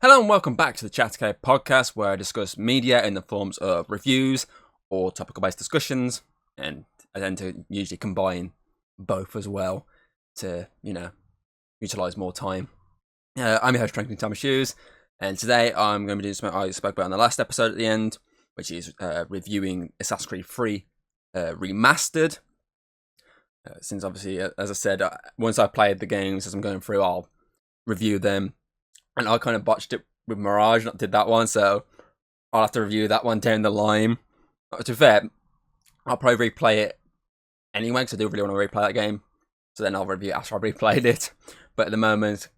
Hello and welcome back to the Chattercade podcast, where I discuss media in the forms of reviews or topical-based discussions, and I tend to usually combine both as well to, utilise more time. I'm your host, Tranquilly Thomas Hughes, and today I'm going to be doing something I spoke about in the last episode at the end, which is reviewing Assassin's Creed 3 Remastered. Since obviously, as I said, once I played the games as I'm going through, I'll review them. And I kind of botched it with Mirage, not did that one, so I'll have to review that one down the line. To be fair, I'll probably replay it anyway, because I do really want to replay that game. So then I'll review it after I've replayed it. But at the moment,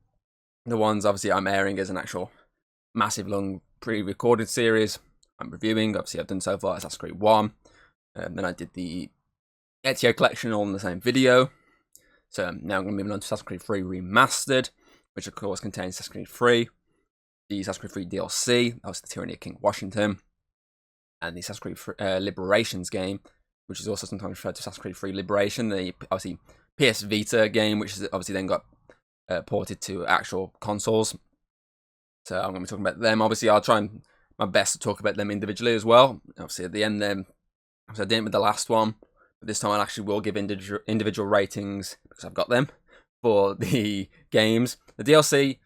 the ones obviously I'm airing as an actual massive long pre-recorded series I'm reviewing. Obviously I've done so far Assassin's Creed 1. Then I did the Ezio collection all in the same video. So now I'm going to move on to Assassin's Creed 3 Remastered, which of course contains Assassin's Creed 3, the Assassin's Creed 3 DLC, that was the Tyranny of King Washington, and the Assassin's Creed Liberations game, which is also sometimes referred to Assassin's Creed 3 Liberation, the obviously PS Vita game, which is obviously then got ported to actual consoles. So I'm going to be talking about them. Obviously, I'll try my best to talk about them individually as well. Obviously, at the end, so I didn't with the last one, but this time I actually will give individual ratings because I've got them for the games. The DLC,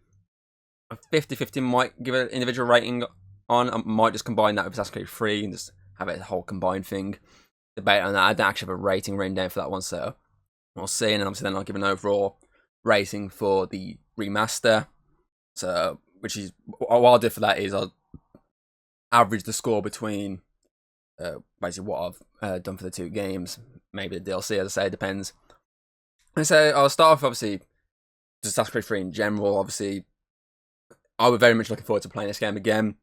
50-50 might give it an individual rating on. I might just combine that with Assassin's Creed 3 and just have it a whole combined thing. Debate on that. I don't actually have a rating written down for that one, so we'll see. And then obviously then I'll give an overall rating for the remaster. So, which is, what I'll do for that is I'll average the score between basically what I've done for the two games. Maybe the DLC, as I say, depends. And so I'll start off, obviously, just Assassin's Creed 3 in general. Obviously, I was very much looking forward to playing this game again.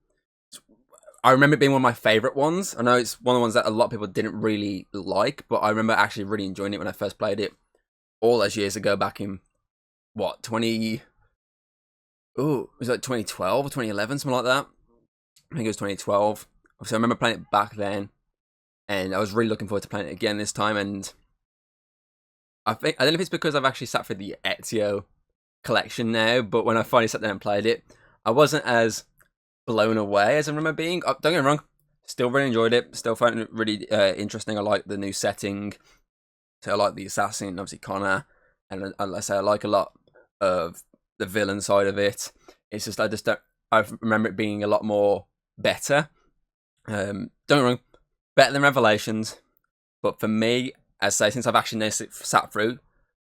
I remember it being one of my favourite ones. I know it's one of the ones that a lot of people didn't really like, but I remember actually really enjoying it when I first played it all those years ago, back in, what, was it like 2012 or 2011, something like that? I think it was 2012. So I remember playing it back then, and I was really looking forward to playing it again this time, and I don't know if it's because I've actually sat through the Ezio collection now, but when I finally sat down and played it, I wasn't as blown away as I remember being. Don't get me wrong, still really enjoyed it, still found it really interesting. I like the new setting, so I like the assassin, obviously Connor, and I say I like a lot of the villain side of it. It's just I remember it being a lot more better. Don't get me wrong, better than Revelations, but for me, as I say, since I've actually sat through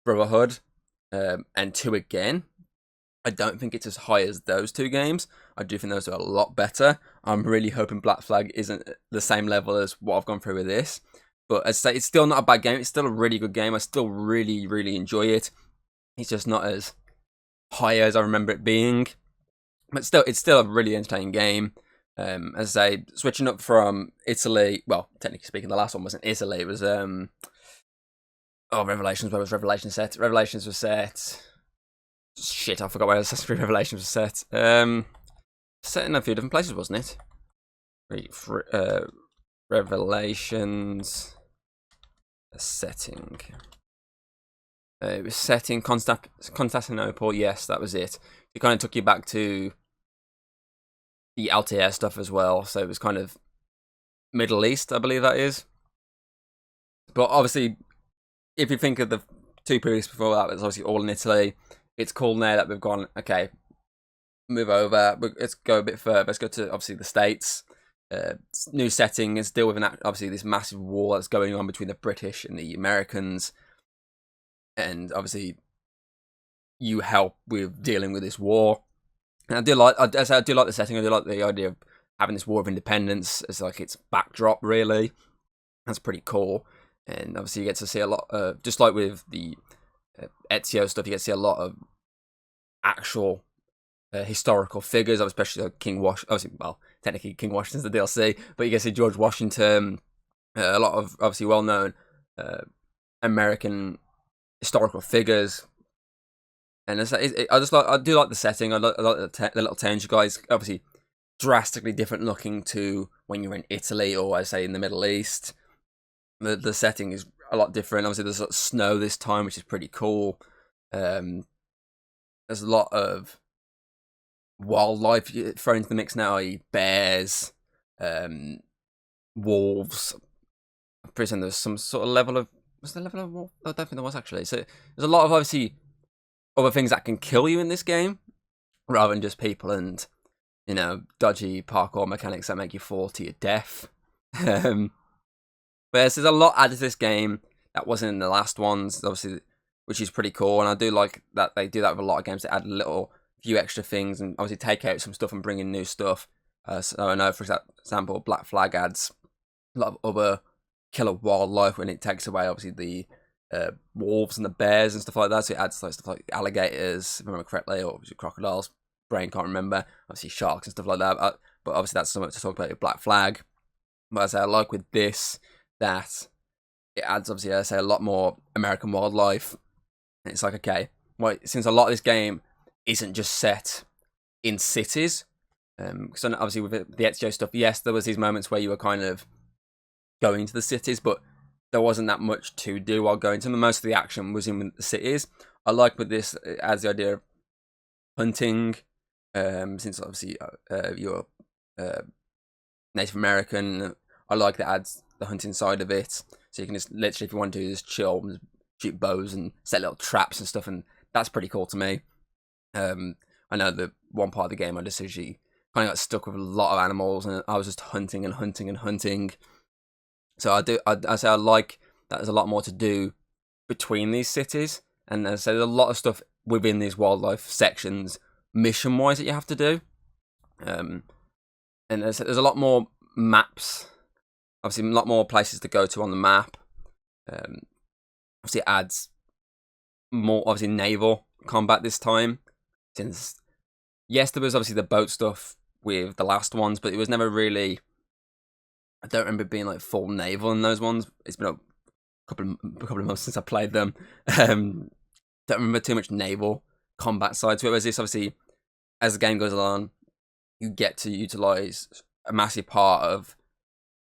Brotherhood and 2 again, I don't think it's as high as those two games. I do think those are a lot better. I'm really hoping Black Flag isn't the same level as what I've gone through with this. But as I say, it's still not a bad game. It's still a really good game. I still really, really enjoy it. It's just not as high as I remember it being. But still, it's still a really entertaining game. As I say, switching up from Italy, well, technically speaking, the last one wasn't Italy. It was Revelations. Where was Revelations set? Revelations was set. Shit, I forgot where Assassin's Creed Revelations was set. Set in a few different places, wasn't it? Revelations setting. It was set in Constantinople. Yes, that was it. It kind of took you back to the Altair stuff as well. So it was kind of Middle East, I believe that is. But obviously, if you think of the two periods before that, it was obviously all in Italy. It's cool now that we've gone, okay, move over, let's go a bit further, let's go to, obviously, the States. New setting, is deal with, obviously, this massive war that's going on between the British and the Americans. And, obviously, you help with dealing with this war. And I do like the setting, I do like the idea of having this war of independence as, like, its backdrop, really. That's pretty cool. And, obviously, you get to see a lot, just like with the Ezio stuff, you get to see a lot of actual historical figures, especially King Washington. Obviously, well, technically King Washington's the DLC, but you get to see George Washington, a lot of obviously well-known American historical figures. And I do like the setting. I like the little towns. You guys, obviously, drastically different looking to when you're in Italy or, I say, in the Middle East. The setting is a lot different. Obviously, there's snow this time, which is pretty cool. There's a lot of wildlife thrown into the mix now, i.e. bears, wolves. I'm pretty sure there's some sort of level of... Was there a level of wolf? I don't think there was, actually. So there's a lot of, obviously, other things that can kill you in this game, rather than just people and, you know, dodgy parkour mechanics that make you fall to your death. But there's a lot added to this game that wasn't in the last ones, obviously, which is pretty cool. And I do like that they do that with a lot of games. They add a little few extra things and obviously take out some stuff and bring in new stuff. So I know, for example, Black Flag adds a lot of other killer wildlife when it takes away, obviously, the wolves and the bears and stuff like that. So it adds like stuff like alligators, if I remember correctly, or crocodiles. Brain can't remember. Obviously sharks and stuff like that. But obviously that's something to talk about with Black Flag. But as I like with this, that it adds, obviously, I say, a lot more American wildlife. And it's like, okay, well, since a lot of this game isn't just set in cities, because obviously with the Ezio stuff, yes, there was these moments where you were kind of going to the cities, but there wasn't that much to do while going to them. Most of the action was in the cities. I like with this, it adds the idea of hunting, since obviously you're Native American. I like that adds the hunting side of it, so you can just literally, if you want to, just chill and shoot bows and set little traps and stuff, and that's pretty cool to me. I know that one part of the game I just usually kind of got stuck with a lot of animals, and I was just hunting and hunting and hunting. So I say I like that there's a lot more to do between these cities, and as I say, there's a lot of stuff within these wildlife sections, mission-wise, that you have to do. And there's a lot more maps, obviously a lot more places to go to on the map. Obviously it adds more, obviously, naval combat this time, since, yes, there was obviously the boat stuff with the last ones, but it was never really, I don't remember being like full naval in those ones. It's been a couple of months since I played them. Don't remember too much naval combat side to it. Whereas this, obviously, as the game goes along, you get to utilize a massive part of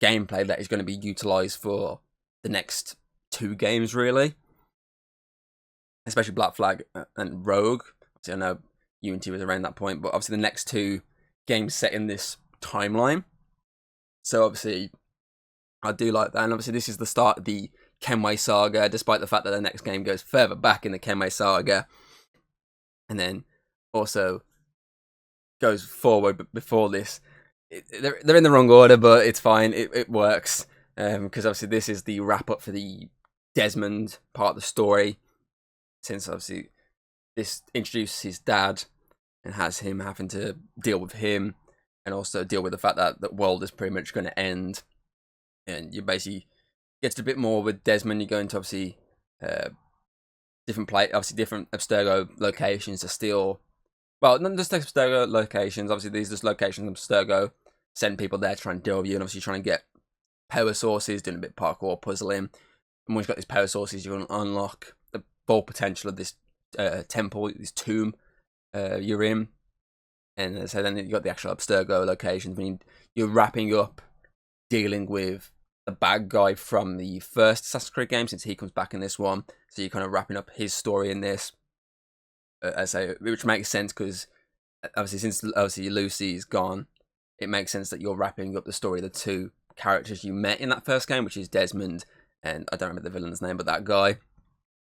gameplay that is going to be utilized for the next 2 games, really. Especially Black Flag and Rogue. Obviously, I know Unity was around that point, but obviously the next 2 games set in this timeline. So obviously, I do like that. And obviously, this is the start of the Kenway saga, despite the fact that the next game goes further back in the Kenway saga. And then also goes forward, but before this. They're in the wrong order, but it's fine. It works. Because obviously this is the wrap-up for the Desmond part of the story. Since obviously this introduces his dad and has him having to deal with him. And also deal with the fact that the world is pretty much going to end. And you basically get to a bit more with Desmond. You go into, obviously, different Abstergo locations to steal. Well, not just Abstergo locations. Obviously, these are just locations Abstergo send people there to try and deal with you. And obviously trying to get power sources, doing a bit of parkour, puzzling. And once you've got these power sources, you can unlock the full potential of this temple, this tomb you're in. And so then you got the actual Abstergo locations when you're wrapping up dealing with the bad guy from the first Assassin's Creed game, since he comes back in this one. So you're kind of wrapping up his story in this. Which makes sense because obviously since Lucy's gone, it makes sense that you're wrapping up the story of the 2 characters you met in that first game, which is Desmond and I don't remember the villain's name, but that guy,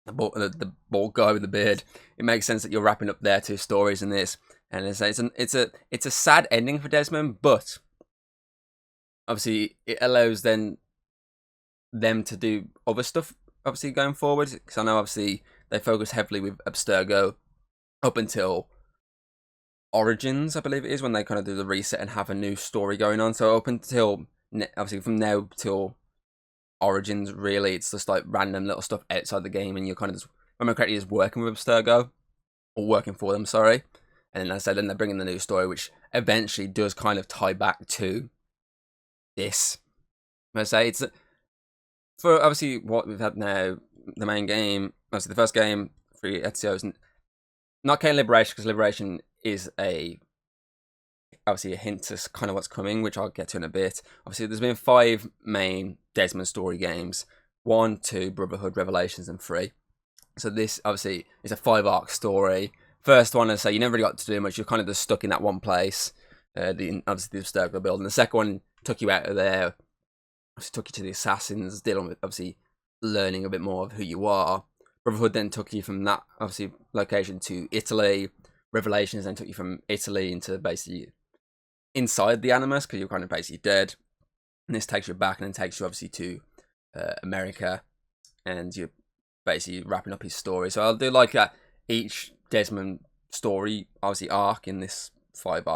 the bald guy with the beard. It makes sense that you're wrapping up their 2 stories in this. And it's a sad ending for Desmond, but obviously it allows them to do other stuff, obviously, going forward. Because I know, obviously, they focus heavily with Abstergo up until Origins, I believe it is, when they kind of do the reset and have a new story going on. So up until, obviously, from now till Origins, really, it's just like random little stuff outside the game, and you're kind of just, if I remember correctly, is working with Abstergo, or working for them, sorry. And then, then they're bringing the new story, which eventually does kind of tie back to this. I say it's, for obviously what we've had now, the main game, obviously the first game for Ezio is not Kane Liberation, because Liberation is obviously a hint to kind of what's coming, which I'll get to in a bit. Obviously, there's been 5 main Desmond story games: 1, 2, Brotherhood, Revelations, and 3. So this obviously is a 5-arc story first one, I say you never really got to do much. You're kind of just stuck in that one place. Obviously the circular building. The second one took you out of there. Obviously took you to the assassins, dealing with obviously learning a bit more of who you are. Brotherhood then took you from that obviously location to Italy. Revelations then took you from Italy into basically inside the Animus, because you're kind of basically dead. And this takes you back and then takes you obviously to America, and you're basically wrapping up his story. So I'll do like that. Each Desmond story, obviously arc in this 5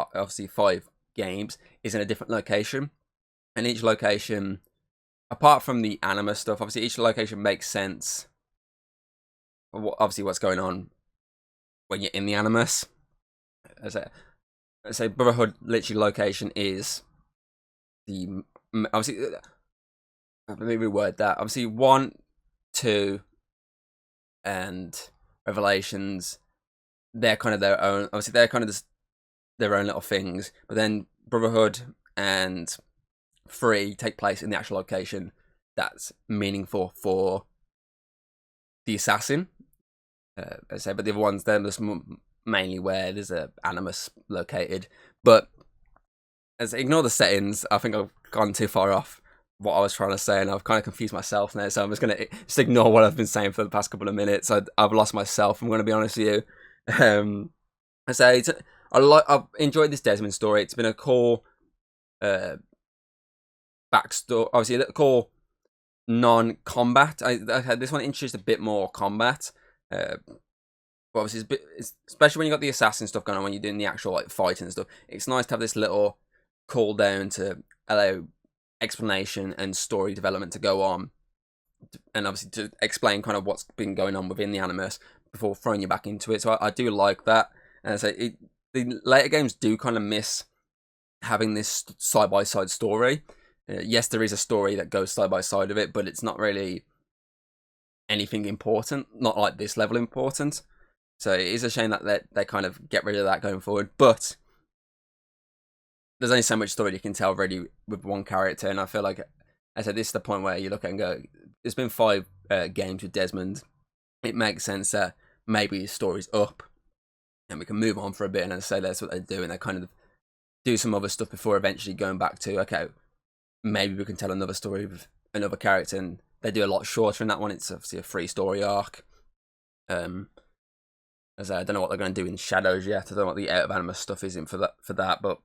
games, is in a different location, and each location, apart from the Animus stuff, obviously each location makes sense. Obviously, what's going on when you're in the Animus. As I say, Brotherhood literally location is the obviously. Let me reword that. Obviously, 1, 2, and Revelations, they're kind of their own. Obviously, they're kind of just their own little things. But then Brotherhood and 3 take place in the actual location that's meaningful for the assassin. I say, but the other ones, they're just mainly where there's a Animus located. But as ignore the settings, I think I've gone too far off what I was trying to say, and I've kind of confused myself now. So I'm just gonna ignore what I've been saying for the past couple of minutes. I've lost myself. I'm gonna be honest with you. I say I've enjoyed this Desmond story. It's been a cool backstory. Obviously, a cool non-combat. This one introduced a bit more combat. But obviously, especially when you got the assassin stuff going on, when you're doing the actual like fighting and stuff, it's nice to have this little cool down to allow explanation and story development to go on, and obviously to explain kind of what's been going on within the Animus before throwing you back into it. So I do like that, and so the later games do kind of miss having this side by side story. Yes, there is a story that goes side by side of it, but it's not really anything important, not like this level important. So it is a shame that they kind of get rid of that going forward. But there's only so much story you can tell already with one character, and I feel like, I said, this is the point where you look at it and go, there's been 5 games with Desmond. It makes sense that maybe his story's up, and we can move on for a bit. And as I say, that's what they do, and they kind of do some other stuff before eventually going back to, okay, maybe we can tell another story with another character, and they do a lot shorter in that one. It's obviously a 3 story arc. As I don't know what they're going to do in Shadows yet. I don't know what the Out of Animus stuff is in for that, but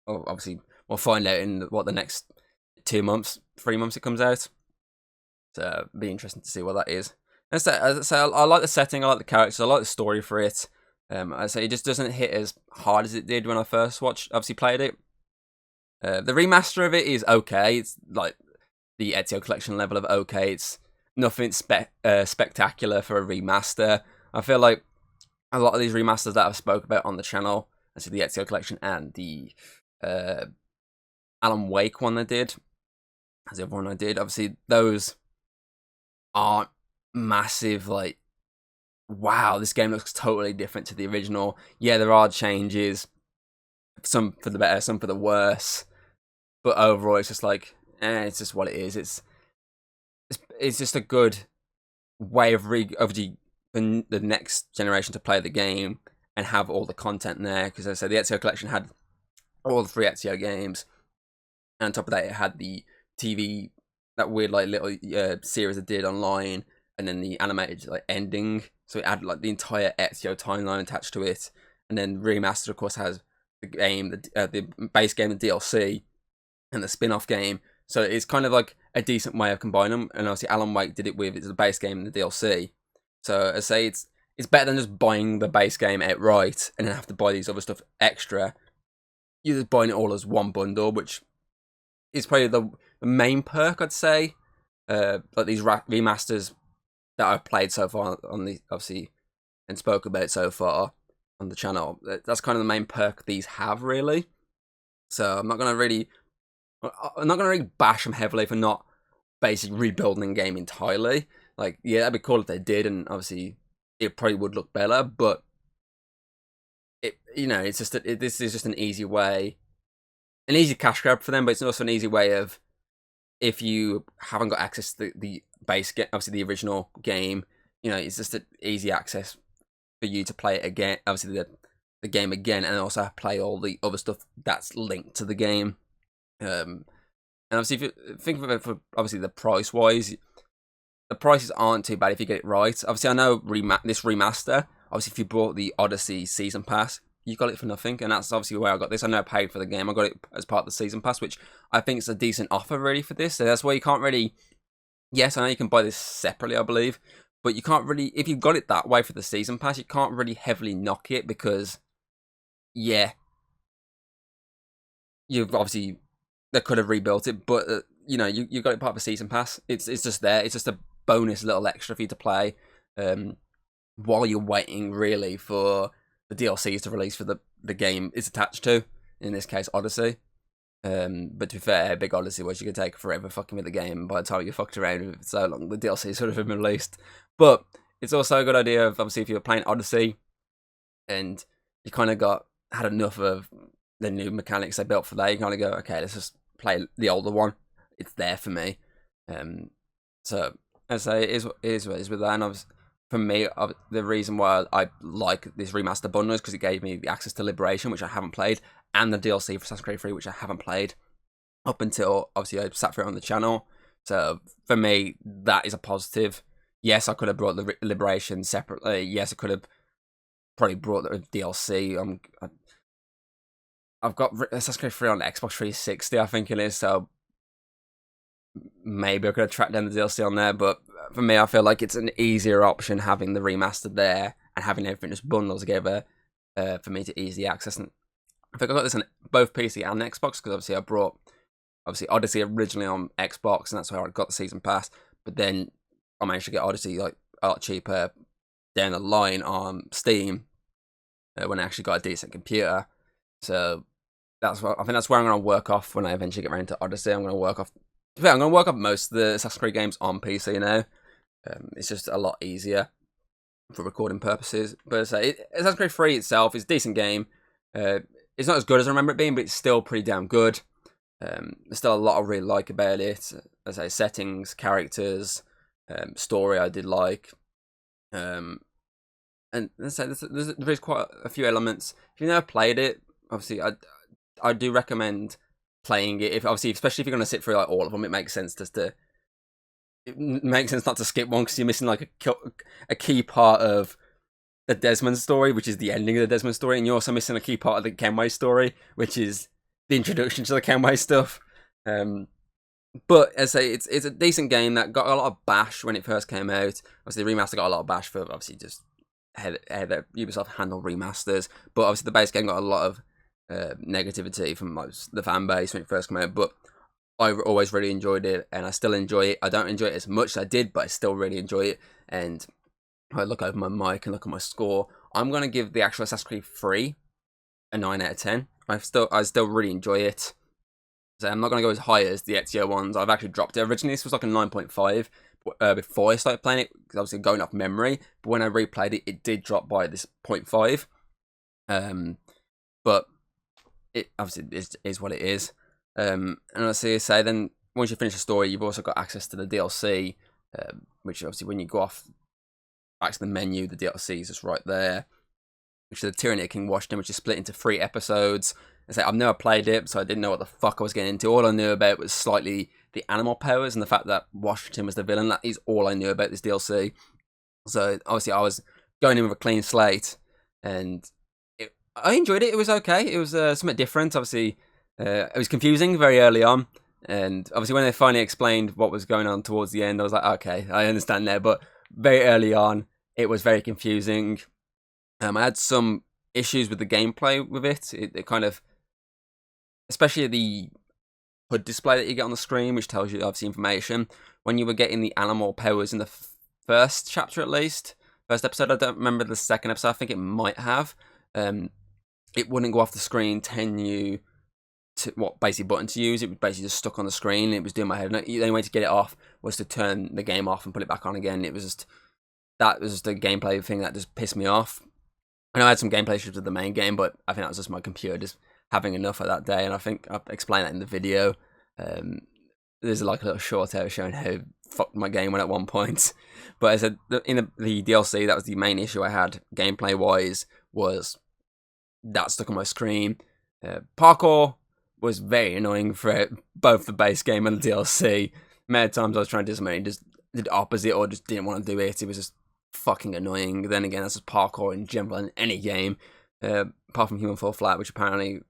obviously we'll find out in the next 2 months, 3 months it comes out. So it'll be interesting to see what that is. As I say, I like the setting, I like the characters, I like the story for it. I say it just doesn't hit as hard as it did when I first played it. The remaster of it is okay. It's like the Ezio Collection level of okay. It's nothing spectacular for a remaster. I feel like a lot of these remasters that I've spoke about on the channel, actually the Ezio Collection and the Alan Wake one I did, as the other one I did, obviously those aren't massive, like, wow, this game looks totally different to the original. Yeah, there are changes, some for the better, some for the worse, but overall it's just like, it's just what it is. It's just a good way of the next generation to play the game and have all the content there, because as I said, the Ezio Collection had all the 3 Ezio games, and on top of that it had the TV, that weird like little series it did online, and then the animated like ending, so it had like the entire Ezio timeline attached to it. And then Remastered of course has the game, the base game, the DLC, and the spin-off game. So it's kind of like a decent way of combining them, and obviously Alan Wake did it with the base game and the DLC. So I say it's better than just buying the base game outright and then have to buy these other stuff extra. You're just buying it all as one bundle, which is probably the main perk, I'd say. Like these remasters that I've played so far on the, obviously, and spoke about so far on the channel, that's kind of the main perk these have, really. So I'm not gonna really bash them heavily for not basically rebuilding the game entirely. Like, yeah, that'd be cool if they did, and obviously it probably would look better, but it's just this is just an easy way, an easy cash grab for them, but it's also an easy way of, if you haven't got access to the base game, obviously the original game, it's just an easy access for you to play it again. Obviously, the game again, and also play all the other stuff that's linked to the game. And obviously, if you think of it for obviously the price wise, the prices aren't too bad if you get it right. Obviously, I know this remaster. Obviously, if you bought the Odyssey season pass, you got it for nothing, and that's obviously where I got this. I know I paid for the game. I got it as part of the season pass, which I think is a decent offer really for this. So that's why you can't really. Yes, I know you can buy this separately, I believe, but you can't really. If you got it that way for the season pass, you can't really heavily knock it because, yeah, you've obviously they could have rebuilt it, but you got it part of a season pass. It's just there. It's just a bonus little extra for you to play while you're waiting really for the DLCs to release for the game it's attached to. In this case, Odyssey. But to be fair, Big Odyssey was you could take forever fucking with the game. By the time you fucked around with it so long, the DLC sort of been released. But it's also a good idea of obviously if you're playing Odyssey and you kind of had enough of the new mechanics they built for that, you kind of go, okay, let's just play the older one. It's there for me. So as I say, it is what it is with that. And obviously, for me, the reason why I like this remaster bundle is because it gave me the access to Liberation, which I haven't played, and the DLC for Assassin's Creed 3, which I haven't played up until obviously I sat for it on the channel. So for me, that is a positive. Yes, I could have brought the Liberation separately. Yes, I could have probably brought the DLC. I've got Assassin's Creed 3 on Xbox 360, I think it is. So maybe I could have tracked down the DLC on there, but for me, I feel like it's an easier option having the remastered there and having everything just bundled together for me to easily access. And I think I got this on both PC and Xbox because obviously I brought Odyssey originally on Xbox, and that's where I got the season pass. But then I managed to get Odyssey like a lot cheaper down the line on Steam when I actually got a decent computer. So I think that's where I'm going to work off when I eventually get around to Odyssey. I'm going to work off most of the Assassin's Creed games on PC now. It's just a lot easier for recording purposes. But Assassin's Creed 3 itself is a decent game. It's not as good as I remember it being, but it's still pretty damn good. There's still a lot I really like about it. As I say, settings, characters, story I did like. And let's say there's quite a few elements. If you've never played it, obviously I do recommend playing it. Especially if you're going to sit through like all of them, it makes sense not to skip one because you're missing like a key part of the Desmond story, which is the ending of the Desmond story, and you're also missing a key part of the Kenway story, which is the introduction to the Kenway stuff. But as I say, it's a decent game that got a lot of bash when it first came out. Obviously, the remaster got a lot of bash for obviously just how Ubisoft handle remasters. But obviously, the base game got a lot of negativity from the fan base when it first came out. But I always really enjoyed it, and I still enjoy it. I don't enjoy it as much as I did, but I still really enjoy it. And if I look over my mic and look at my score, I'm going to give the actual Assassin's Creed 3 a 9 out of 10. I still really enjoy it. So I'm not going to go as high as the Ezio ones. I've actually dropped it. Originally, this was like a 9.5 before I started playing it, because obviously going off memory. But when I replayed it, it did drop by this 0.5. But it obviously is what it is. And as I say, then once you finish the story, you've also got access to the DLC, which obviously when you go off back to the menu, the DLC is just right there, which is the Tyranny of King Washington, which is split into 3 episodes. I've never played it, so I didn't know what the fuck I was getting into. All I knew about was slightly the animal powers and the fact that Washington was the villain. That is all I knew about this DLC. So obviously I was going in with a clean slate, and I enjoyed it. It was okay. It was something different. Obviously, it was confusing very early on, and obviously when they finally explained what was going on towards the end, I was like, okay, I understand there. But very early on, it was very confusing. I had some issues with the gameplay with it. It kind of, especially the HUD display that you get on the screen, which tells you obviously information. When you were getting the animal powers in the first chapter, at least first episode, I don't remember the second episode. I think it might have. It wouldn't go off the screen, telling you what basic button to use. It was basically just stuck on the screen. It was doing my head. And the only way to get it off was to turn the game off and put it back on again. That was just a gameplay thing that just pissed me off. I know I had some gameplay issues with the main game, but I think that was just my computer just having enough of that day. And I think I've explained that in the video. there's like a little short out showing how fucked my game went at one point. But as I said, in the DLC, that was the main issue I had gameplay wise, was that stuck on my screen. Parkour was very annoying for both the base game and the DLC. Many times I was trying to do something, just did the opposite or just didn't want to do it. It was just fucking annoying. Then again, that's just parkour in general in any game, apart from Human Fall Flat, which apparently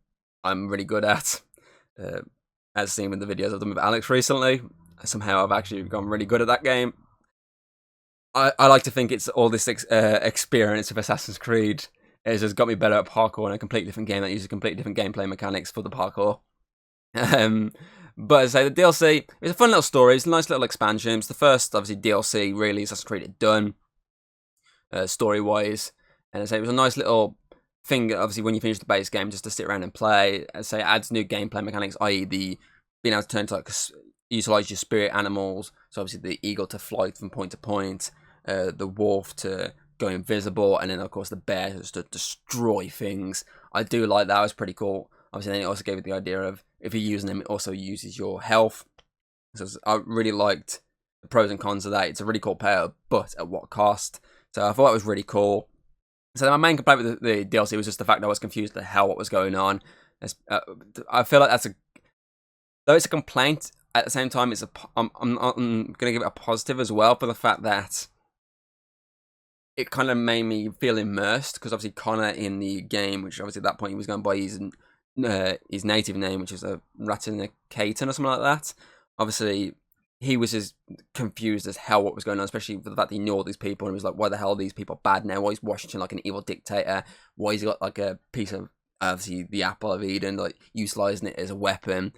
I'm really good at. As seen with the videos I've done with Alex recently, somehow I've actually become really good at that game. I like to think it's all this experience of Assassin's Creed has just got me better at parkour in a completely different game that uses completely different gameplay mechanics for the parkour. But as I say, the DLC, it's a fun little story. It's a nice little expansion. It's the first, obviously, DLC really Assassin's Creed had done, story-wise. And as I say, it was a nice little thing, obviously, when you finish the base game, just to sit around and play. As I say, it adds new gameplay mechanics, i.e. the being able to turn to, like, utilize your spirit animals. So obviously the eagle to fly from point to point, the wolf to go invisible, and then of course the bear just to destroy things. I do like that. It was pretty cool. Obviously, then it also gave it the idea of if you're using them, it also uses your health. So I really liked the pros and cons of that. It's a really cool power, but at what cost? So I thought it was really cool. So my main complaint with the DLC was just the fact that I was confused to hell what was going on. I feel like though it's a complaint, at the same time, I'm going to give it a positive as well for the fact that it kind of made me feel immersed, because obviously Connor in the game, which obviously at that point he was going by his native name, which is a Ratinakaten or something like that. Obviously, he was as confused as hell what was going on, especially for the fact that he knew all these people and was like, why the hell are these people bad now? Why is Washington like an evil dictator? Why has he got like a piece of, obviously, the Apple of Eden, like utilizing it as a weapon?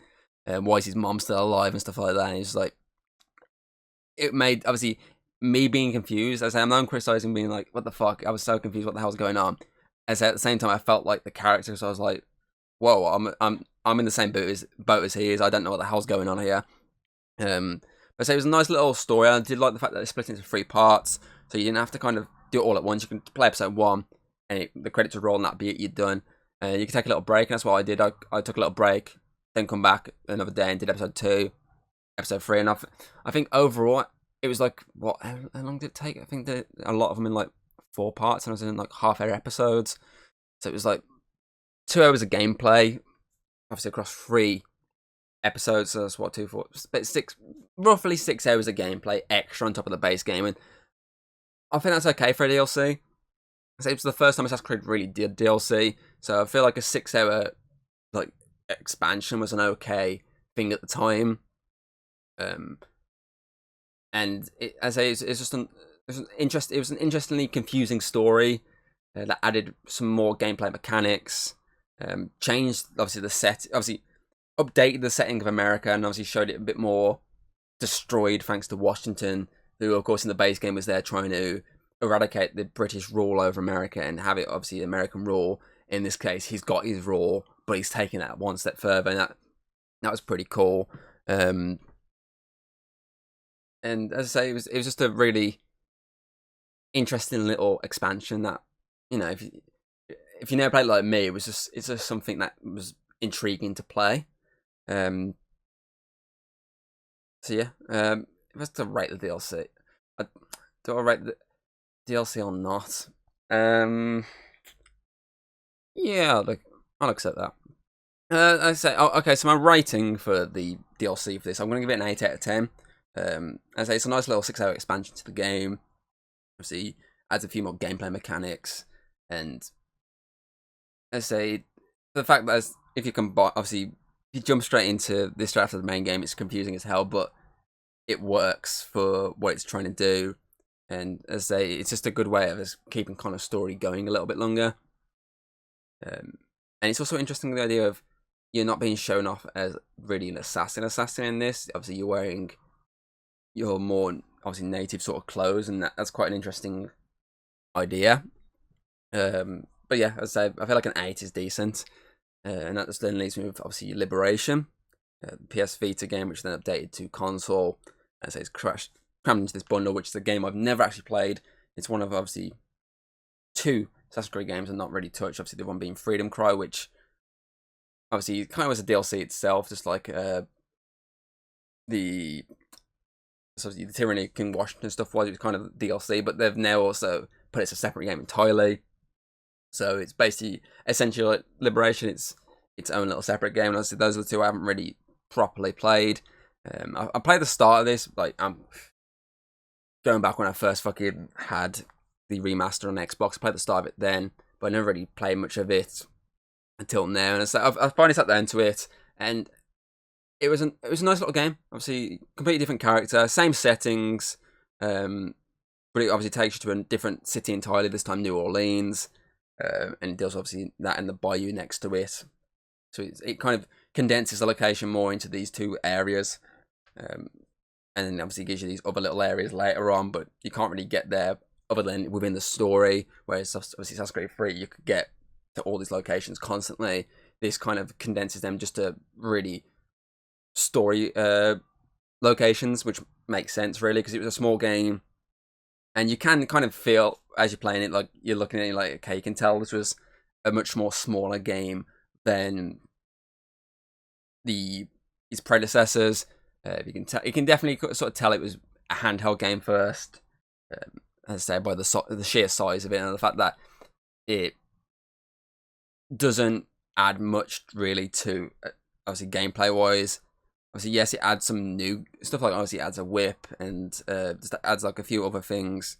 Why is his mom still alive and stuff like that? And it's like, it made, obviously, me being confused. As I say, I'm not criticizing being like, what the fuck? I was so confused what the hell's going on. As at the same time, I felt like the character, so I was like, whoa, I'm in the same boat as he is. I don't know what the hell's going on here. But so it was a nice little story. I did like the fact that it split into 3 parts, so you didn't have to kind of do it all at once. You can play episode 1, and the credits would roll, and that'd be it. You're done. You can take a little break, and that's what I did. I took a little break, then come back another day and did episode 2, episode 3, and I think overall it was like, what? How long did it take? I think that a lot of them in like 4 parts, and I was in like half-hour episodes. So it was like 2 hours of gameplay, obviously across 3 episodes. So that's what, 2, 4, but roughly 6 hours of gameplay extra on top of the base game, and I think that's okay for a DLC. So it was the first time Assassin's Creed really did DLC, so I feel like a 6-hour like expansion was an okay thing at the time. And as I say, it was an interestingly confusing story that added some more gameplay mechanics, changed obviously updated the setting of America, and obviously showed it a bit more destroyed thanks to Washington, who of course in the base game was there trying to eradicate the British rule over America and have it obviously American rule. In this case, he's got his rule, but he's taking that one step further, and that was pretty cool. And as I say, it was just a really interesting little expansion that, you know, if you never played like me, it's just something that was intriguing to play. So yeah, if I was to rate the DLC, do I rate the DLC or not? Yeah, I'll accept that. I say, okay, so my rating for the DLC for this, I'm going to give it an 8 out of 10. As I say, it's a nice little 6-hour expansion to the game. Obviously, adds a few more gameplay mechanics, and as I say, the fact that if you combine, obviously, if you jump straight into this straight after the main game, it's confusing as hell, but it works for what it's trying to do. And as I say, it's just a good way of keeping kind of story going a little bit longer. And it's also interesting, the idea of you're not being shown off as really an assassin in this. Obviously, you're wearing your more obviously native sort of clothes, and that's quite an interesting idea. But yeah, as I say, I feel like an 8 is decent, and that just then leaves me with obviously Liberation, PS Vita game, which then updated to console. As I say, it's crammed into this bundle, which is a game I've never actually played. It's one of obviously 2 Assassin's Creed games I've not really touched. Obviously, the one being Freedom Cry, which obviously kind of was a DLC itself, just like the so the Tyranny King Washington stuff was. It was kind of DLC, but they've now also put it as a separate game entirely. So it's basically essentially like Liberation. It's its own little separate game. And obviously, those are the two I haven't really properly played. I played the start of this. Like I'm going back when I first fucking had the remaster on Xbox. I played the start of it then, but I never really played much of it until now. And so I've finally sat down to it, and it was a nice little game. Obviously, completely different character, same settings, but it obviously takes you to a different city entirely. This time, New Orleans, and it does obviously that and the bayou next to it. So it kind of condenses the location more into these two areas, and then obviously gives you these other little areas later on. But you can't really get there other than within the story. Whereas obviously Assassin's Creed 3, you could get to all these locations constantly. This kind of condenses them just to really story locations, which makes sense really because it was a small game, and you can kind of feel as you're playing it, like you're looking at it, like okay, you can tell this was a much more smaller game than its predecessors. You can definitely sort of tell it was a handheld game first, as I say, by the sheer size of it and the fact that it doesn't add much really to obviously gameplay wise. Obviously, yes, it adds some new stuff, like obviously it adds a whip and just adds like a few other things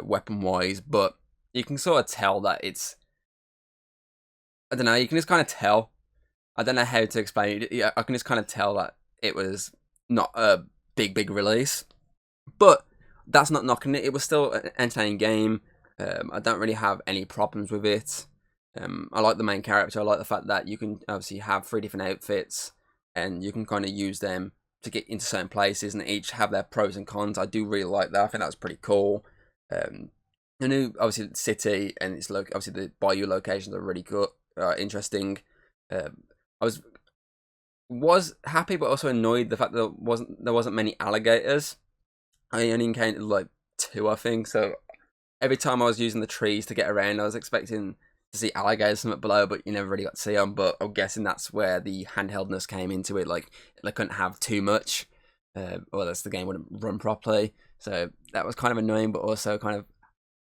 weapon wise, but you can sort of tell that it's, I don't know, you can just kind of tell. I don't know how to explain it. Yeah, I can just kind of tell that it was not a big release, but that's not knocking it. It was still an entertaining game. I don't really have any problems with it. I like the main character. I like the fact that you can obviously have 3 different outfits, and you can kind of use them to get into certain places, and each have their pros and cons. I do really like that. I think that was pretty cool. The new, obviously, city and its obviously the bayou locations are really good, interesting. I was happy, but also annoyed the fact that there wasn't many alligators. I only encountered like 2, I think. So every time I was using the trees to get around, I was expecting to see alligators somewhere below, but you never really got to see them. But I'm guessing that's where the handheldness came into it. Like they couldn't have too much, or else the game wouldn't run properly. So that was kind of annoying, but also kind of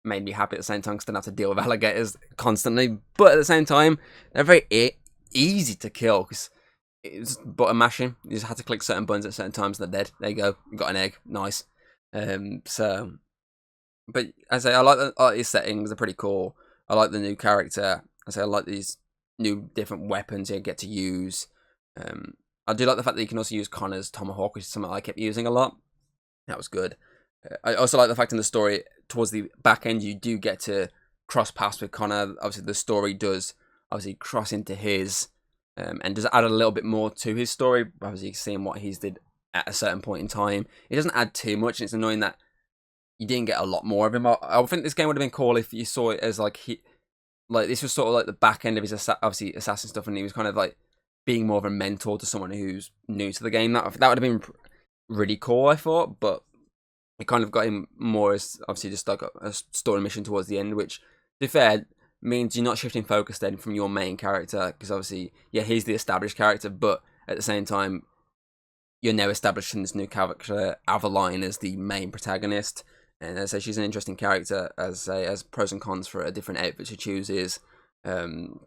made me happy at the same time because I didn't have to deal with alligators constantly. But at the same time, they're very easy to kill because it's button mashing. You just had to click certain buttons at certain times and they're dead. There you go. You got an egg. Nice. So, but as I say, I like these settings. They're pretty cool. I like the new character. I like these new different weapons you get to use. I do like the fact that you can also use Connor's tomahawk, which is something I kept using a lot. That was good. I also like the fact in the story, towards the back end, you do get to cross paths with Connor. Obviously, the story does obviously cross into his, and does add a little bit more to his story. Obviously, seeing what he's did at a certain point in time. It doesn't add too much, and it's annoying that you didn't get a lot more of him. I think this game would have been cool if you saw it as like this was sort of like the back end of his obviously assassin stuff, and he was kind of like being more of a mentor to someone who's new to the game. That would have been really cool, I thought, but it kind of got him more as obviously just like a story mission towards the end, which, to be fair, means you're not shifting focus then from your main character, because obviously, yeah, he's the established character, but at the same time, you're now establishing this new character, Aveline, as the main protagonist. And as I say, she's an interesting character, as pros and cons for a different outfit she chooses. The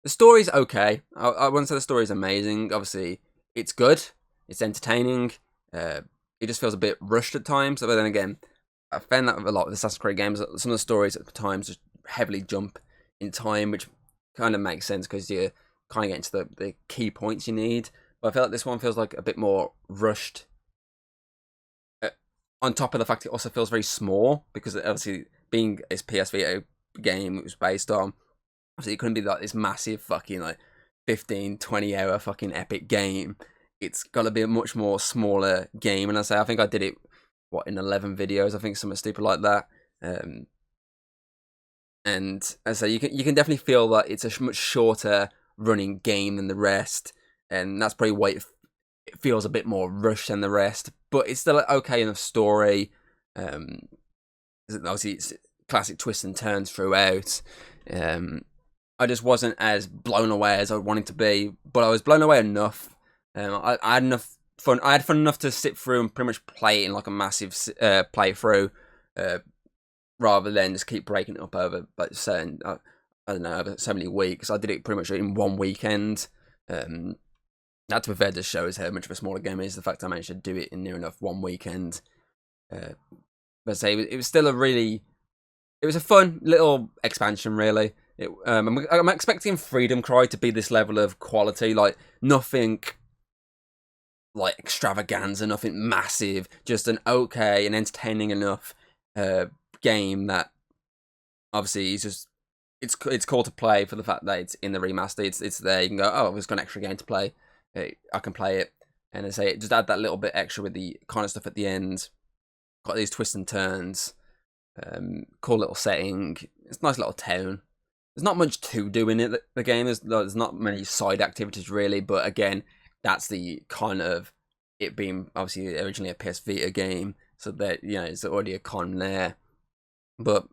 story's okay. I wouldn't say the story's amazing. Obviously, it's good. It's entertaining. It just feels a bit rushed at times. But then again, I found that with a lot of Assassin's Creed games. Some of the stories at times just heavily jump in time, which kind of makes sense because you kind of get into the key points you need. But I feel like this one feels like a bit more rushed. On top of the fact it also feels very small, because obviously being this PS Vita game it was based on, obviously it couldn't be like this massive fucking like 15-20 hour fucking epic game. It's got to be a much more smaller game, and I think I did it in 11 videos, I think, something stupid like that. And as I say, you can definitely feel that it's a much shorter running game than the rest, and that's probably why it feels a bit more rushed than the rest, but it's still okay enough story. Obviously, it's classic twists and turns throughout. I just wasn't as blown away as I wanted to be, but I was blown away enough. I had enough fun. I had fun enough to sit through and pretty much play it in like a massive playthrough, rather than just keep breaking it up over like certain I don't know, over so many weeks. I did it pretty much in one weekend. That, to be fair, just shows how much of a smaller game it is. The fact I managed to do it in near enough one weekend. But I say it was still it was a fun little expansion, really. I'm expecting Freedom Cry to be this level of quality, like nothing like extravaganza, nothing massive, just an okay and entertaining enough game that obviously is just it's cool to play for the fact that it's in the remaster. It's there. You can go, oh, it's got an extra game to play. I can play it, and I say it just add that little bit extra with the kind of stuff at the end. Got these twists and turns. Cool little setting. It's a nice little town. There's not much to do in it. The game there's not many side activities really, but again, that's the kind of it being obviously originally a PS Vita game, so that it's already a con there. But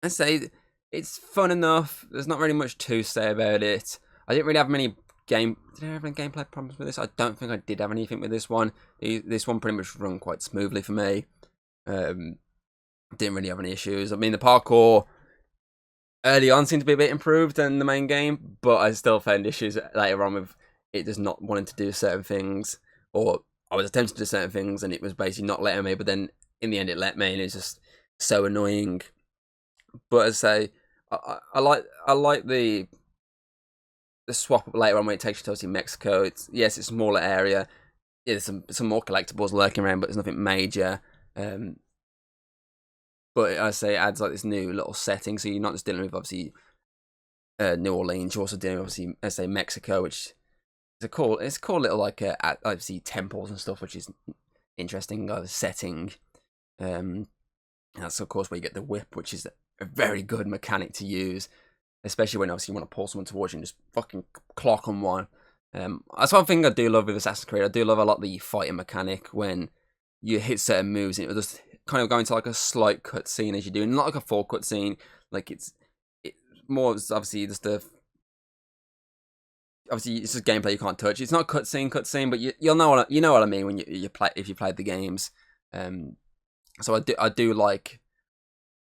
I say it's fun enough. There's not really much to say about it. I didn't really have many Did I have any gameplay problems with this? I don't think I did have anything with this one. This one pretty much run quite smoothly for me. Didn't really have any issues. I mean, the parkour early on seemed to be a bit improved than the main game, but I still found issues later on with it just not wanting to do certain things, or I was attempting to do certain things and it was basically not letting me, but then in the end it let me, and it's just so annoying. But as I say, I like the swap up later on when it takes you to obviously Mexico. It's a smaller area. Yeah, there's some more collectibles lurking around, but there's nothing major. But I say it adds like this new little setting, so you're not just dealing with obviously New Orleans. You're also dealing with obviously, let's say, Mexico, which is a cool little like obviously temples and stuff, which is interesting setting. That's of course where you get the whip, which is a very good mechanic to use, especially when obviously you want to pull someone towards you and just fucking clock on one. That's one thing I do love with Assassin's Creed. I do love a lot the fighting mechanic when you hit certain moves and it will just kind of go into like a slight cutscene as you do, and not like a full cutscene. Like it's more obviously just obviously it's just gameplay you can't touch. It's not cutscene, but you'll know what I mean when you play if you played the games. So I do like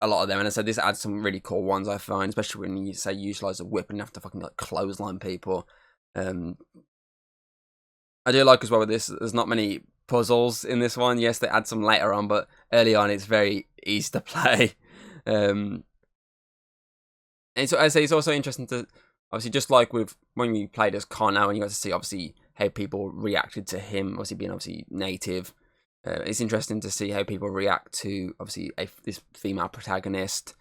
a lot of them, and I said this adds some really cool ones I find, especially when you say utilize a whip and you have to fucking like clothesline people. I do like as well with this. There's not many puzzles in this one. Yes, they add some later on, but early on it's very easy to play. And so I say it's also interesting to obviously just like with when you played as Connor and you got to see obviously how people reacted to him, obviously being obviously native. It's interesting to see how people react to obviously this female protagonist.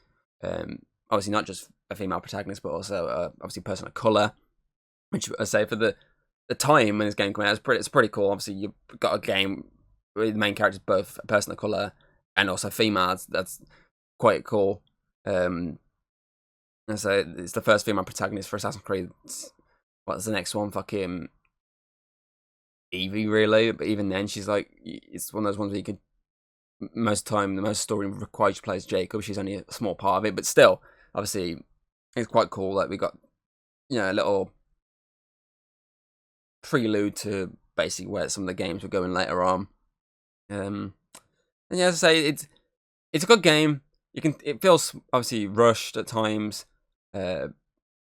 Obviously not just a female protagonist, but also obviously a person of color. Which I say for the time when this game came out, it's pretty cool. Obviously you've got a game with the main characters both a person of color and also females. That's quite cool. And so it's the first female protagonist for Assassin's Creed. What's the next one? Fucking Evie, really. But even then, she's like, it's one of those ones where you could most time the most story requires you to play as Jacob. She's only a small part of it, but still, obviously, it's quite cool that we got a little prelude to basically where some of the games were going later on. And yeah, as I say, it's a good game. It feels obviously rushed at times.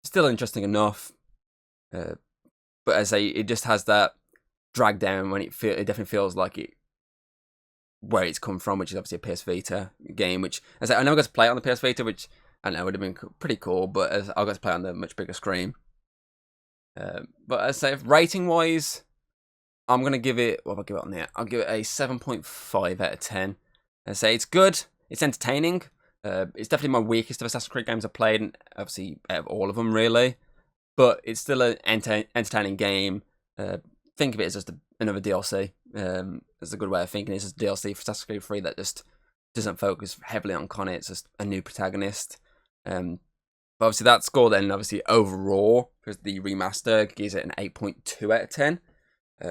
Still interesting enough. But as I say, it just has that drag down when it definitely feels like it where it's come from, which is obviously a PS Vita game. Which as I never got to play it on the PS Vita, which I know would have been pretty cool, but as I got to play on the much bigger screen. But as I say, rating wise, I'm gonna give it. What will I give it on there? I'll give it a 7.5 out of 10. I say it's good. It's entertaining. It's definitely my weakest of Assassin's Creed games I've played, and obviously out of all of them really. But it's still an entertaining game. Think of it as just another DLC. That's a good way of thinking. It's just DLC for Assassin's Creed 3 that just doesn't focus heavily on Connor. It's just a new protagonist. But obviously that score then, obviously overall, because the remaster gives it an 8.2 out of 10,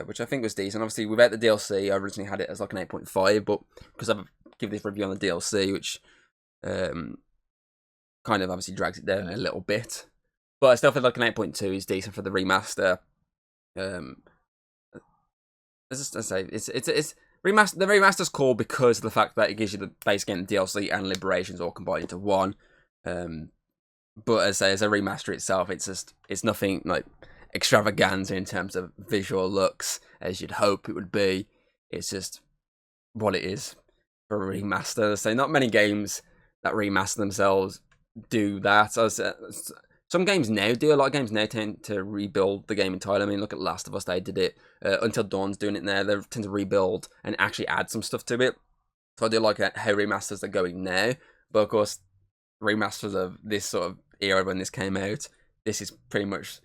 which I think was decent. Obviously without the DLC, I originally had it as like an 8.5, but because I've given this review on the DLC, which kind of obviously drags it down a little bit. But I still feel like an 8.2 is decent for the remaster. as I say, it's remaster. The remaster's cool because of the fact that it gives you the base game, DLC, and Liberations all combined into one. But as I say, as a remaster itself, it's nothing like extravaganza in terms of visual looks as you'd hope it would be. It's just what it is for a remaster. So not many games that remaster themselves do that. Some games now do. A lot of games now tend to rebuild the game entirely. I mean, look at Last of Us. They did it. Until Dawn's doing it now. They tend to rebuild and actually add some stuff to it. So I do like how remasters are going now. But of course, remasters of this sort of era when this came out, this is pretty much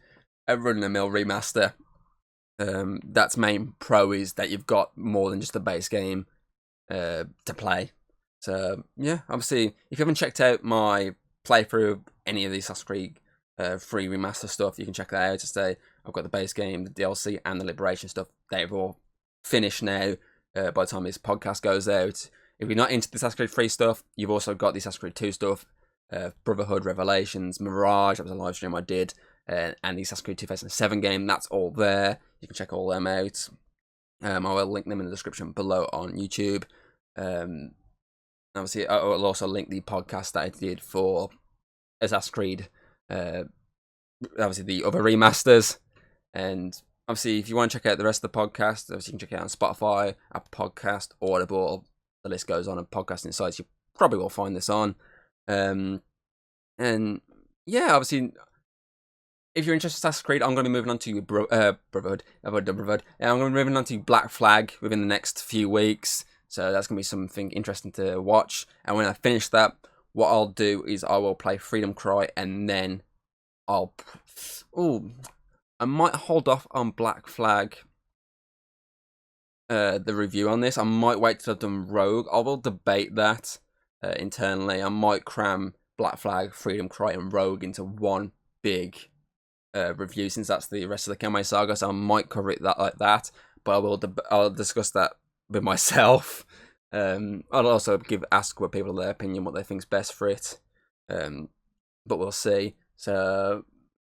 a run-of-the-mill remaster. That's main pro is that you've got more than just the base game to play. So yeah, obviously, if you haven't checked out my playthrough of any of the Assassin's Creed free remaster stuff, you can check that out. To say I've got the base game, the DLC, and the Liberation stuff. They've all finished now. By the time this podcast goes out, if you're not into the Assassin's Creed free stuff, you've also got the Assassin's Creed 2 stuff, Brotherhood, Revelations, Mirage. That was a live stream I did, and the Assassin's Creed 2007 game. That's all there. You can check all them out. I will link them in the description below on YouTube. Obviously, I will also link the podcast that I did for Assassin's Creed. Obviously, the other remasters. And obviously, if you want to check out the rest of the podcast, obviously you can check it out on Spotify, Apple Podcast, Audible. The list goes on, and podcasting sites you probably will find this on. And yeah, obviously, if you're interested in Assassin's Creed, I'm going to be moving on to Brotherhood. I've done Brotherhood. I'm going to be moving on to Black Flag within the next few weeks. So that's going to be something interesting to watch. And when I finish that, what I'll do is I will play Freedom Cry, and then I might hold off on Black Flag, the review on this. I might wait till I've done Rogue. I will debate that internally. I might cram Black Flag, Freedom Cry, and Rogue into one big review, since that's the rest of the Kenway Saga. So I might cover it like that. But I'll discuss that with myself. I'll also ask what people their opinion, what they think's best for it. But we'll see. So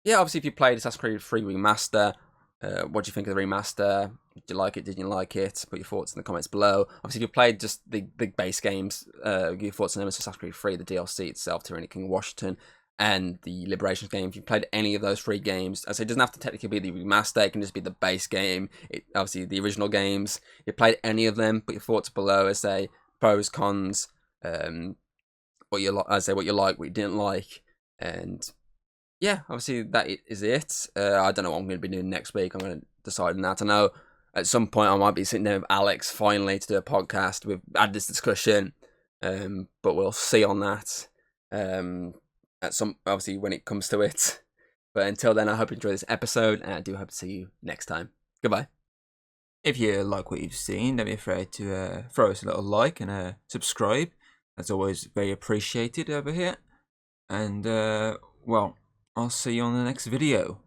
yeah, obviously, if you played Assassin's Creed 3 Remaster, what do you think of the remaster? Did you like it? Didn't you like it? Put your thoughts in the comments below. Obviously, if you played just the base games, give your thoughts on them. Assassin's Creed 3, the DLC itself, Tyranny King of Washington, and the Liberations game. If you played any of those 3 games, I say it doesn't have to technically be the remaster. It can just be the base game. Obviously, the original games. If you played any of them, put your thoughts below. I say pros, cons, what you like. I say what you like, what you didn't like, and yeah, obviously that is it. I don't know what I'm going to be doing next week. I'm going to decide on that. I know at some point I might be sitting there with Alex finally to do a podcast. We've had this discussion, but we'll see on that. Obviously when it comes to it. But until then, I hope you enjoy this episode, and I do hope to see you next time. Goodbye. If you like what you've seen, don't be afraid to throw us a little like and subscribe. That's always very appreciated over here. And well, I'll see you on the next video.